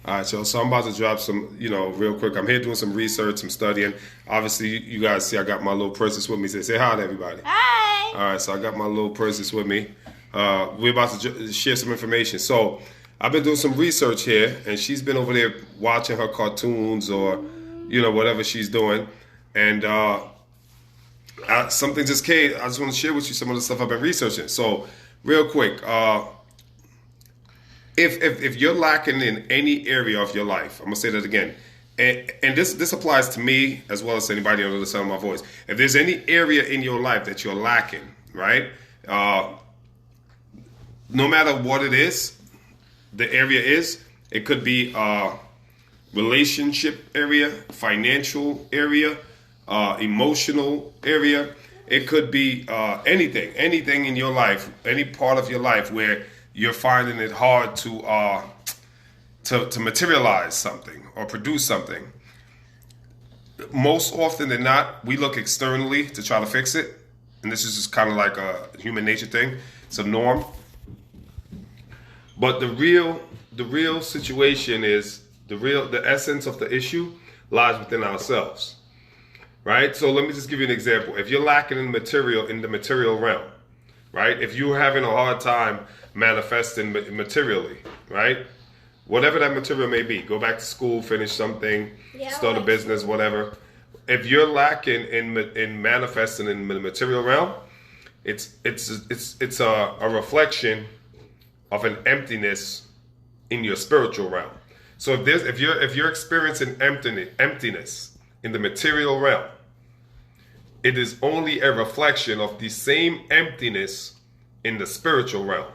All right, so I'm about to drop some, real quick. I'm here doing some research, some studying. Obviously, you guys see I got my little princess with me. Say hi to everybody. Hi. All right, so I got my little princess with me. We're about to share some information. So I've been doing some research here, and she's been over there watching her cartoons or, whatever she's doing. And something just came. I just want to share with you some of the stuff I've been researching. So, real quick, if you're lacking in any area of your life, I'm gonna say that again, and this applies to me as well as anybody under the sound of my voice. If there's any area in your life that you're lacking, right? No matter what it is, the area is. It could be relationship area, financial area, emotional area. It could be anything in your life, any part of your life where you're finding it hard to materialize something or produce something. Most often than not, we look externally to try to fix it, and this is just kind of like a human nature thing. It's a norm. But the real situation is the essence of the issue lies within ourselves, right? So let me just give you an example. If you're lacking in the material realm, right? If you're having a hard time manifesting materially, right? Whatever that material may be, go back to school, finish something, start a business, whatever. If you're lacking in manifesting in the material realm, it's a reflection of an emptiness in your spiritual realm. So if you're experiencing emptiness in the material realm, it is only a reflection of the same emptiness in the spiritual realm.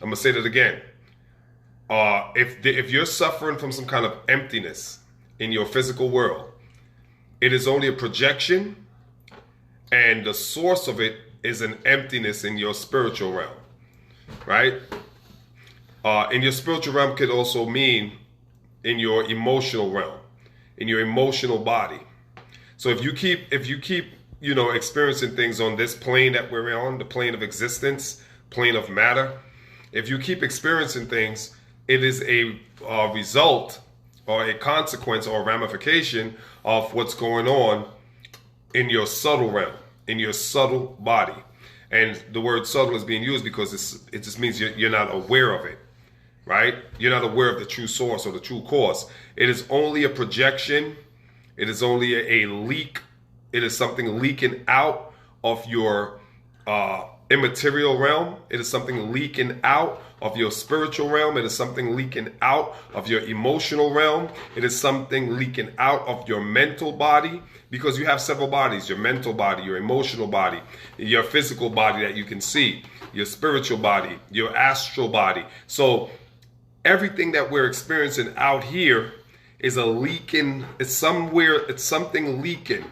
I'm gonna say that again. If you're suffering from some kind of emptiness in your physical world, it is only a projection, and the source of it is an emptiness in your spiritual realm, right? In your spiritual realm could also mean in your emotional realm, in your emotional body. So if you keep experiencing things on this plane that we're on, the plane of existence, plane of matter, if you keep experiencing things, it is a result or a consequence or a ramification of what's going on in your subtle realm, in your subtle body. And the word subtle is being used because it just means you're not aware of it, right? You're not aware of the true source or the true cause. It is only a projection. It is only a leak. It is something leaking out of your immaterial realm. It is something leaking out of your spiritual realm. It is something leaking out of your emotional realm. It is something leaking out of your mental body, because you have several bodies: your mental body, your emotional body, your physical body that you can see, your spiritual body, your astral body. So everything that we're experiencing out here is a leaking. It's something leaking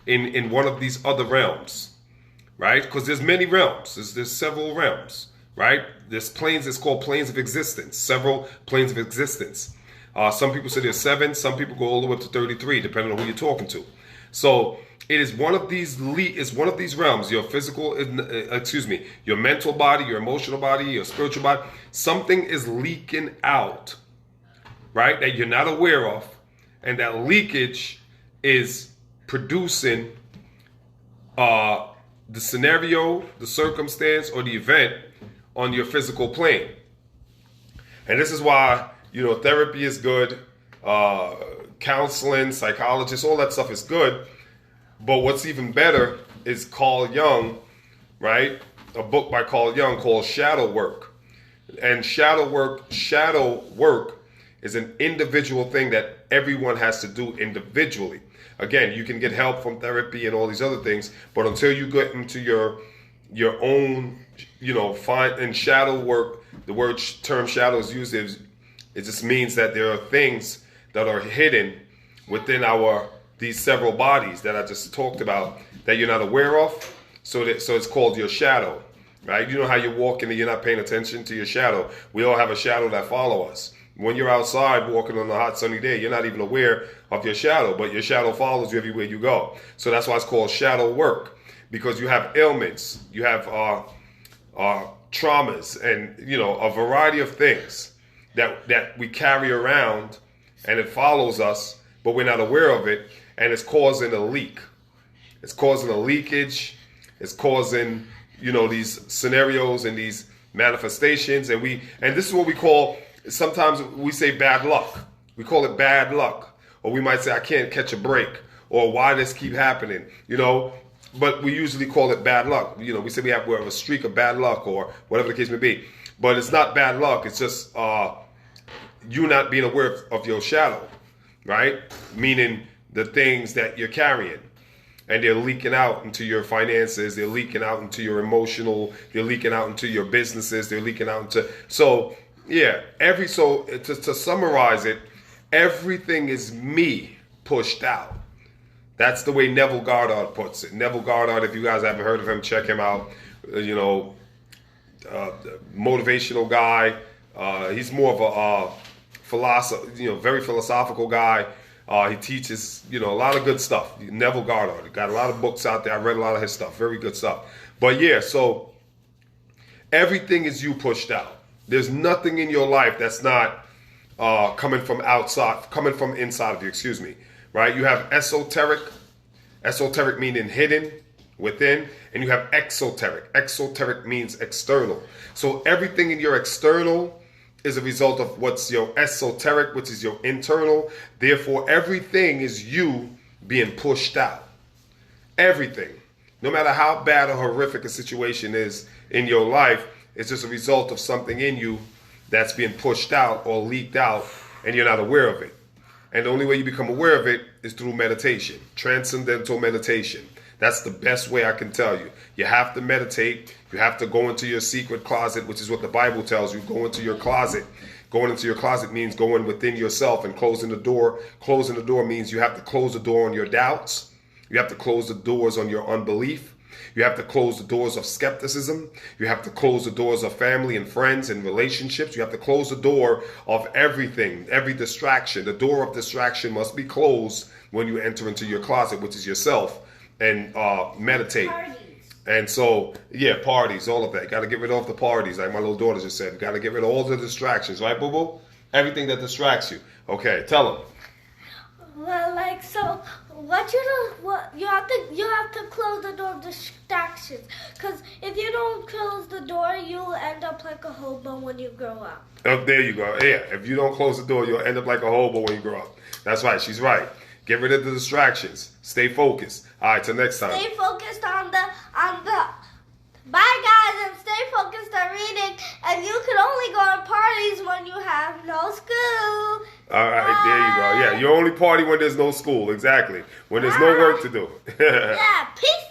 in one of these other realms, right? Because there's many realms. There's several realms, right? There's planes. It's called planes of existence. Several planes of existence. Some people say there's 7. Some people go all the way up to 33, depending on who you're talking to. So it is one of these. It's one of these realms. Your physical, your mental body, your emotional body, your spiritual body. Something is leaking out, right? That you're not aware of, and that leakage is producing the scenario, the circumstance, or the event on your physical plane. And this is why, therapy is good, counseling, psychologists, all that stuff is good. But what's even better is Carl Jung, right? A book by Carl Jung called Shadow Work. And shadow work is an individual thing that everyone has to do individually. Again, you can get help from therapy and all these other things, but until you get into your own, find in shadow work, the term shadow is used. It just means that there are things that are hidden within these several bodies that I just talked about that you're not aware of. So it's called your shadow, right? You know how you're walking and you're not paying attention to your shadow. We all have a shadow that follow us. When you're outside walking on a hot sunny day, you're not even aware of your shadow, but your shadow follows you everywhere you go. So that's why it's called shadow work, because you have ailments, you have traumas, and a variety of things. that we carry around, and it follows us, but we're not aware of it, and it's causing a leak. It's causing a leakage. It's causing, these scenarios and these manifestations, and this is what we call, sometimes we say bad luck. We call it bad luck, or we might say I can't catch a break, or why this keep happening, but we usually call it bad luck. We say we have a streak of bad luck, or whatever the case may be, but it's not bad luck. It's just you not being aware of your shadow, right? Meaning the things that you're carrying. And they're leaking out into your finances. They're leaking out into your emotional. They're leaking out into your businesses. They're leaking out into. So yeah, to summarize it, everything is me pushed out. That's the way Neville Goddard puts it. Neville Goddard, if you guys haven't heard of him, check him out. Motivational guy. He's more of a very philosophical guy. He teaches, a lot of good stuff. Neville Goddard. Got a lot of books out there. I read a lot of his stuff. Very good stuff. But yeah, so everything is you pushed out. There's nothing in your life that's not coming from inside of you, excuse me. Right? You have esoteric meaning hidden, within, and you have exoteric. Exoteric means external. So everything in your external is a result of what's your esoteric, which is your internal. Therefore, everything is you being pushed out. Everything. No matter how bad or horrific a situation is in your life, it's just a result of something in you that's being pushed out or leaked out, and you're not aware of it. And the only way you become aware of it is through meditation, transcendental meditation. That's the best way I can tell you. You have to meditate. You have to go into your secret closet, which is what the Bible tells you. Go into your closet. Going into your closet means going within yourself and closing the door. Closing the door means you have to close the door on your doubts. You have to close the doors on your unbelief. You have to close the doors of skepticism. You have to close the doors of family and friends and relationships. You have to close the door of everything, every distraction. The door of distraction must be closed when you enter into your closet, which is yourself, and meditate. Parties. And so, yeah, parties, all of that. Got to get rid of the parties, like my little daughter just said. Got to get rid of all the distractions, right, boo-boo? Everything that distracts you. Okay, tell them. Well, so you have to close the door of distractions, because if you don't close the door, you'll end up like a hobo when you grow up. Oh, there you go. Yeah, if you don't close the door, you'll end up like a hobo when you grow up. That's right. She's right. Get rid of the distractions. Stay focused. All right, till next time. Stay focused on the. Bye, guys, and stay focused on reading. And you can only go to parties when you have no school. All right, there you go. Yeah, you only party when there's no school. Exactly. When there's no work to do. Yeah, peace.